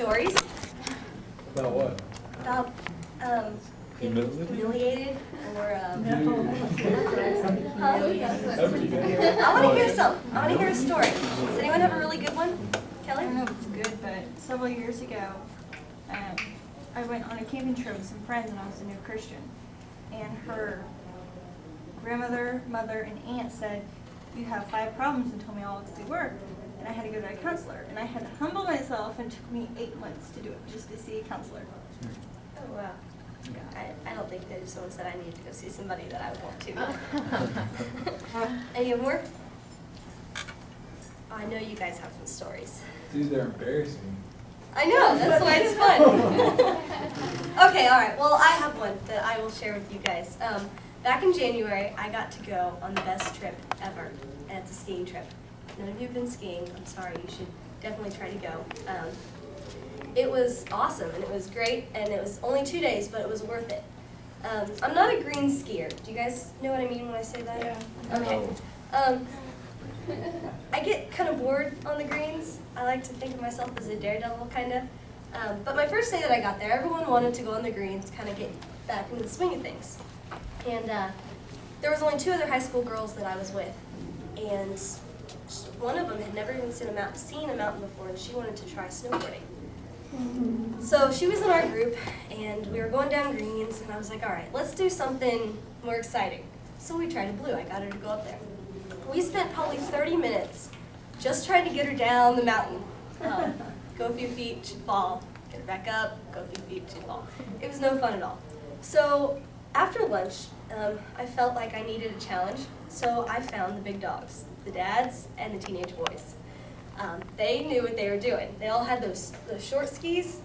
stories. About what? About being humiliated or I want to hear some. I want to hear a story. Does anyone have a really good one? Kelly? I don't know if it's good, but several years ago, I went on a camping trip with some friends and I was a new Christian. And her grandmother, mother, and aunt said, "You have 5 problems," and told me all what they were. And I had to go to a counselor. And I had to humble myself, and it took me 8 months to do it, just to see a counselor. Oh, wow. I don't think that if someone said I need to go see somebody that I would want to. Any more? Oh, I know you guys have some stories. Dude, they're embarrassing. I know, that's why it's fun. Okay, all right. Well, I have one that I will share with you guys. Back in January, I got to go on the best trip ever, and it's a skiing trip. None of you have been skiing. I'm sorry. You should definitely try to go. It was awesome, and it was great, and it was only 2 days, but it was worth it. I'm not a green skier. Do you guys know what I mean when I say that? Yeah. Okay. I get kind of bored on the greens. I like to think of myself as a daredevil, kind of. But my first day that I got there, everyone wanted to go on the greens, kind of get back into the swing of things. And there was only 2 other high school girls that I was with, and one of them had never even seen a mountain before, and she wanted to try snowboarding. So she was in our group, and we were going down greens, and I was like, all right, let's do something more exciting. So we tried a blue. I got her to go up there. We spent probably 30 minutes just trying to get her down the mountain. Go a few feet, she'd fall. Get her back up, go a few feet, she'd fall. It was no fun at all. So after lunch, I felt like I needed a challenge, so I found the big dogs, the dads and the teenage boys. They knew what they were doing. They all had those short skis,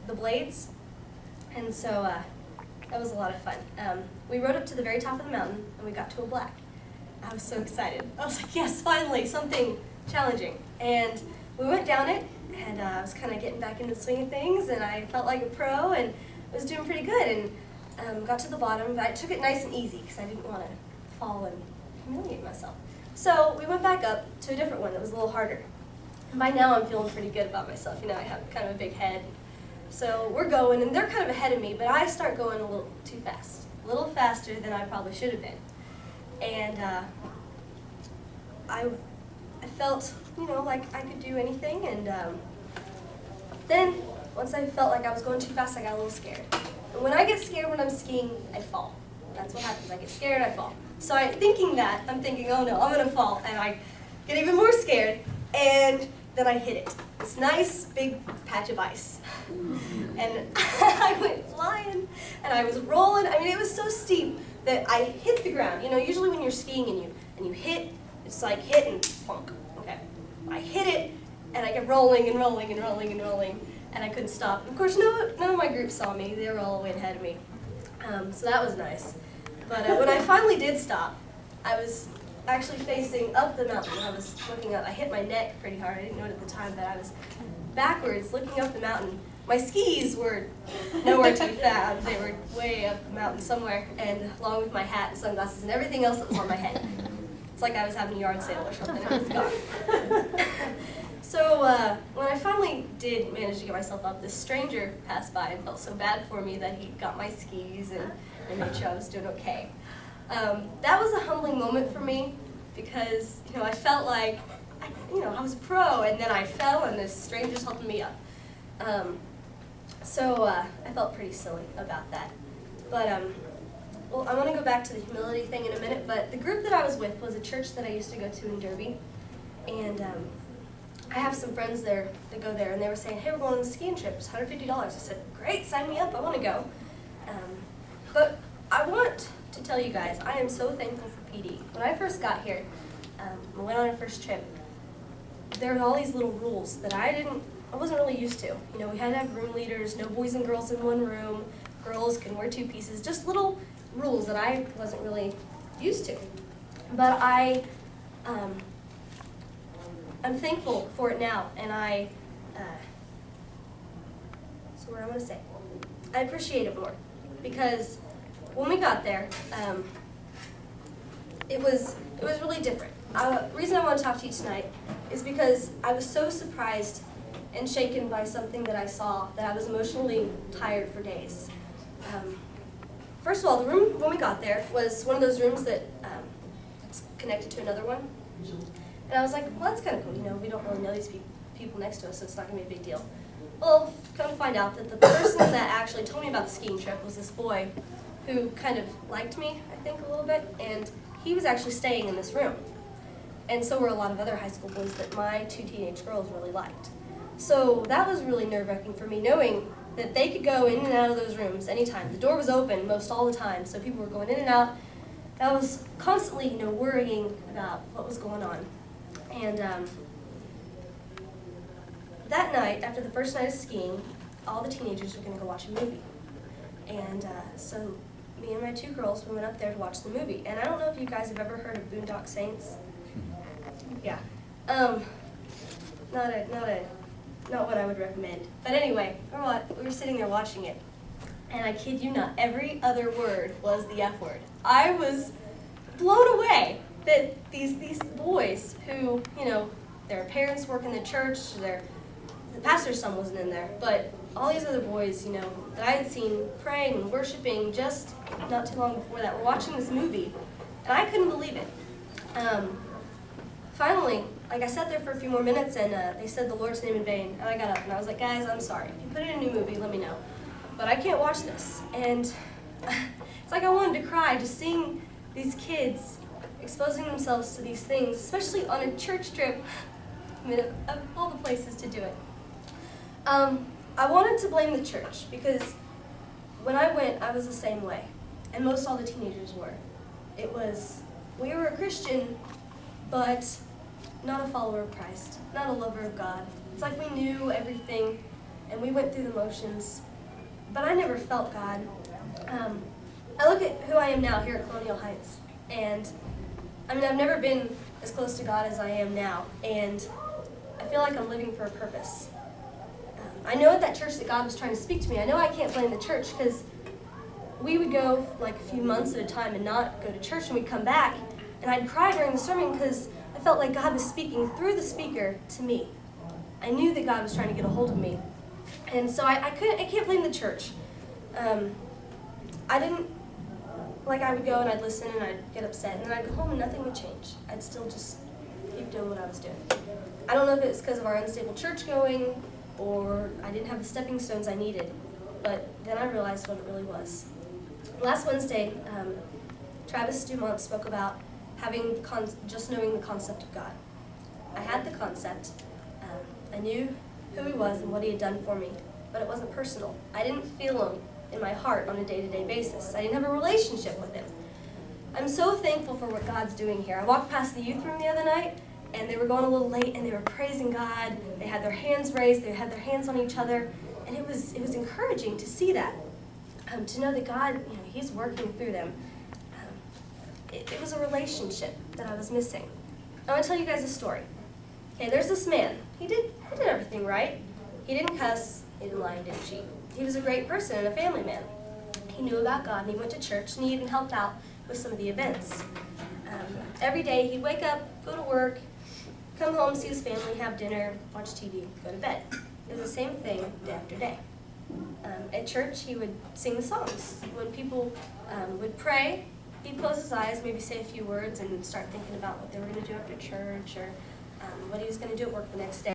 the blades, and so that was a lot of fun. We rode up to the very top of the mountain, and we got to a black. I was so excited. I was like, yes, finally, something challenging. And we went down it, and I was kind of getting back into the swing of things, and I felt like a pro, and was doing pretty good, and got to the bottom, but I took it nice and easy, because I didn't want to fall and humiliate myself. So we went back up to a different one that was a little harder. And by now I'm feeling pretty good about myself. You know, I have kind of a big head. So we're going, and they're kind of ahead of me, but I start going a little too fast. A little faster than I probably should have been. And I felt, like I could do anything. And then once I felt like I was going too fast, I got a little scared. And when I get scared when I'm skiing, I fall. That's what happens. I get scared, I fall. So I'm thinking, oh no, I'm going to fall. And I get even more scared, and then I hit it. This nice big patch of ice. And I went flying, and I was rolling. I mean, it was so steep that I hit the ground. Usually when you're skiing and you hit, it's like hit and plunk. Okay. I hit it, and I kept rolling and rolling and rolling and rolling, and I couldn't stop. Of course, none of my group saw me. They were all the way ahead of me. So that was nice. But when I finally did stop, I was actually facing up the mountain. I was looking up. I hit my neck pretty hard. I didn't know it at the time, but I was backwards looking up the mountain. My skis were nowhere to be found. They were way up the mountain somewhere, and along with my hat and sunglasses and everything else that was on my head. It's like I was having a yard sale or something. It was gone. So when I finally did manage to get myself up, this stranger passed by and felt so bad for me that he got my skis and made sure I was doing okay. That was a humbling moment for me because I felt like I was a pro, and then I fell, and this stranger's helping me up. So I felt pretty silly about that. But well, I want to go back to the humility thing in a minute. But the group that I was with was a church that I used to go to in Derby, and I have some friends there that go there, and they were saying, hey, we're going on a skiing trip. It's $150. I said, great, sign me up. I want to go. But I want to tell you guys, I am so thankful for PD. When I first got here, I went on our first trip, there were all these little rules that I wasn't really used to. We had to have room leaders, no boys and girls in one room, girls can wear 2 pieces, just little rules that I wasn't really used to. But I'm thankful for it now, and so what I'm going to say, I appreciate it more, because when we got there, it was really different. The reason I want to talk to you tonight is because I was so surprised and shaken by something that I saw, that I was emotionally tired for days. First of all, the room when we got there was one of those rooms that it's connected to another one. And I was like, well, that's kind of cool. You know, we don't really know these people next to us, so it's not going to be a big deal. Well, come to find out that the person that actually told me about the skiing trip was this boy who kind of liked me, I think, a little bit, and he was actually staying in this room. And so were a lot of other high school boys that my 2 teenage girls really liked. So that was really nerve-wracking for me, knowing that they could go in and out of those rooms anytime. The door was open most all the time, so people were going in and out. I was constantly, you know, worrying about what was going on. And that night, after the first night of skiing, all the teenagers were going to go watch a movie. And so me and my 2 girls, we went up there to watch the movie. And I don't know if you guys have ever heard of Boondock Saints. Yeah. Not what I would recommend. But anyway, we were sitting there watching it, and I kid you not, every other word was the F word. I was blown away that these boys who, you know, their parents work in the church, the pastor's son wasn't in there, but all these other boys, you know, that I had seen praying and worshiping just not too long before that were watching this movie, and I couldn't believe it. Finally, like I sat there for a few more minutes, and they said the Lord's name in vain, and I got up and I was like, guys, I'm sorry. If you put in a new movie, let me know. But I can't watch this. And it's like I wanted to cry just seeing these kids exposing themselves to these things, especially on a church trip. I mean, of all the places to do it. I wanted to blame the church because when I went, I was the same way, and most all the teenagers were. It was, we were a Christian, but not a follower of Christ, not a lover of God. It's like we knew everything, and we went through the motions, but I never felt God. I look at who I am now here at Colonial Heights, and I mean, I've never been as close to God as I am now, and I feel like I'm living for a purpose. I know at that church that God was trying to speak to me. I know I can't blame the church because we would go like a few months at a time and not go to church, and we'd come back, and I'd cry during the sermon because I felt like God was speaking through the speaker to me. I knew that God was trying to get a hold of me. And so I can't blame the church. I would go and I'd listen and I'd get upset, and then I'd go home and nothing would change. I'd still just keep doing what I was doing. I don't know if it's because of our unstable church going or I didn't have the stepping stones I needed, but then I realized what it really was. Last Wednesday, Travis Dumont spoke about just knowing the concept of God. I had the concept. I knew who he was and what he had done for me, but it wasn't personal. I didn't feel him in my heart on a day-to-day basis. I didn't have a relationship with him. I'm so thankful for what God's doing here. I walked past the youth room the other night, and they were going a little late, and they were praising God. They had their hands raised. They had their hands on each other, and it was encouraging to see that, to know that God, you know, he's working through them. It was a relationship that I was missing. I want to tell you guys a story. Okay, there's this man. He did everything right. He didn't cuss, he didn't lie, he didn't cheat. He was a great person and a family man. He knew about God, and he went to church, and he even helped out with some of the events. Every day he'd wake up, go to work, come home, see his family, have dinner, watch TV, go to bed. It was the same thing day after day. At church, he would sing the songs. When people would pray, he'd close his eyes, maybe say a few words, and start thinking about what they were going to do after church or what he was going to do at work the next day.